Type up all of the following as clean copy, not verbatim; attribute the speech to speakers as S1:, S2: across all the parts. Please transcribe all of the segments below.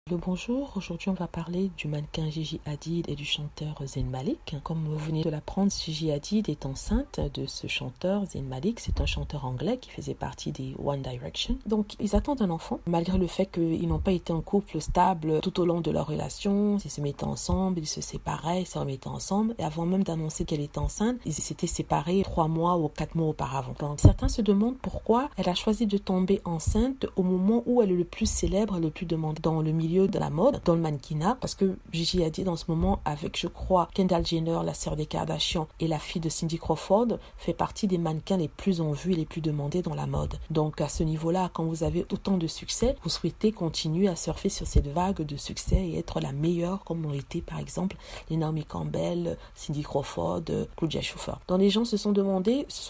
S1: Bonjour, aujourd'hui on va parler du mannequin Gigi Hadid et du chanteur Zayn Malik. Comme vous venez de l'apprendre, Gigi Hadid est enceinte de ce chanteur Zayn Malik. C'est un chanteur anglais qui faisait partie des One Direction. Donc ils attendent un enfant, malgré le fait qu'ils n'ont pas été un couple stable tout au long de leur relation. Ils se mettaient ensemble, ils se séparaient, ils se remettaient ensemble. Et avant même d'annoncer qu'elle était enceinte, ils s'étaient séparés 3 mois ou 4 mois auparavant. Donc certains se demandent pourquoi elle a choisi de tomber enceinte au moment où elle est le plus célèbre, le plus demandé dans le milieu de la mode, dans le mannequinat, parce que Gigi Hadid en ce moment, avec je crois Kendall Jenner, la sœur des Kardashian, et la fille de Cindy Crawford, fait partie des mannequins les plus en vue et les plus demandés dans la mode. Donc à ce niveau-là, quand vous avez autant de succès, vous souhaitez continuer à surfer sur cette vague de succès et être la meilleure, comme ont été par exemple les Naomi Campbell, Cindy Crawford, Claudia Schiffer. Donc les gens se sont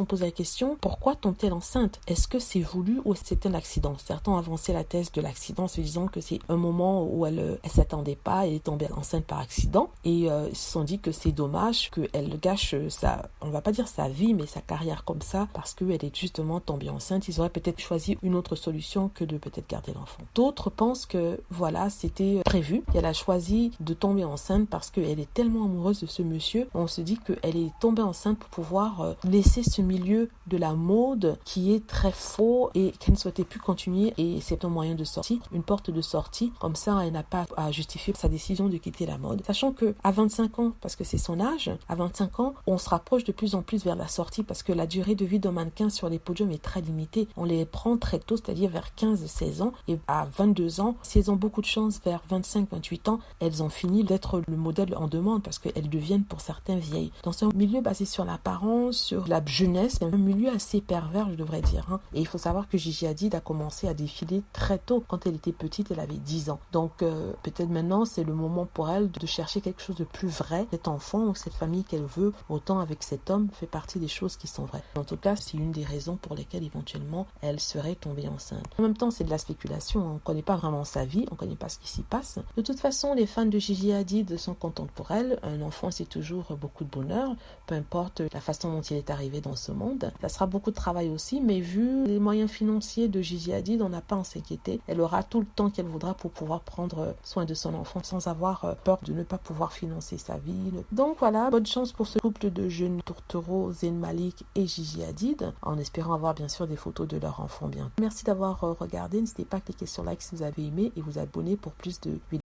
S1: posé la question, pourquoi tombe-t-elle enceinte? Est-ce que c'est voulu ou c'est un accident? Certains ont avancé la thèse de l'accident en se disant que c'est un moment où elle s'attendait pas, elle est tombée enceinte par accident et ils se sont dit que c'est dommage qu'elle gâche on va pas dire sa vie, mais sa carrière comme ça parce qu'elle est justement tombée enceinte. Ils auraient peut-être choisi une autre solution que de peut-être garder l'enfant. D'autres pensent que voilà, c'était prévu, qu'elle a choisi de tomber enceinte parce qu'elle est tellement amoureuse de ce monsieur. On se dit qu'elle est tombée enceinte pour pouvoir laisser ce milieu de la mode qui est très faux et qu'elle ne souhaitait plus continuer, et c'est un moyen de sortie, une porte de sortie. Comme ça, elle n'a pas à justifier sa décision de quitter la mode. Sachant que à 25 ans, parce que c'est son âge, à 25 ans, on se rapproche de plus en plus vers la sortie parce que la durée de vie d'un mannequin sur les podiums est très limitée. On les prend très tôt, c'est-à-dire vers 15-16 ans, et à 22 ans, si elles ont beaucoup de chance, vers 25-28 ans, elles ont fini d'être le modèle en demande parce qu'elles deviennent pour certains vieilles. Dans un milieu basé sur l'apparence, sur la jeunesse, c'est un milieu assez pervers, je devrais dire. Et il faut savoir que Gigi Hadid a commencé à défiler très tôt. Quand elle était petite, elle avait 10 ans. Donc peut-être maintenant c'est le moment pour elle de chercher quelque chose de plus vrai. Cet enfant ou cette famille qu'elle veut, autant avec cet homme, fait partie des choses qui sont vraies. En tout cas, c'est une des raisons pour lesquelles éventuellement elle serait tombée enceinte. En même temps, c'est de la spéculation. On ne connaît pas vraiment sa vie, on ne connaît pas ce qui s'y passe. De toute façon, les fans de Gigi Hadid sont contents pour elle. Un enfant, c'est toujours beaucoup de bonheur, peu importe la façon dont il est arrivé dans ce monde. Ça sera beaucoup de travail aussi, mais vu les moyens financiers de Gigi Hadid, on n'a pas à s'inquiéter. Elle aura tout le temps qu'elle voudra pour pouvoir prendre soin de son enfant sans avoir peur de ne pas pouvoir financer sa vie. Donc voilà, bonne chance pour ce couple de jeunes tourtereaux, Zayn Malik et Gigi Hadid, en espérant avoir bien sûr des photos de leur enfant bientôt. Merci d'avoir regardé, n'hésitez pas à cliquer sur like si vous avez aimé et vous abonner pour plus de vidéos.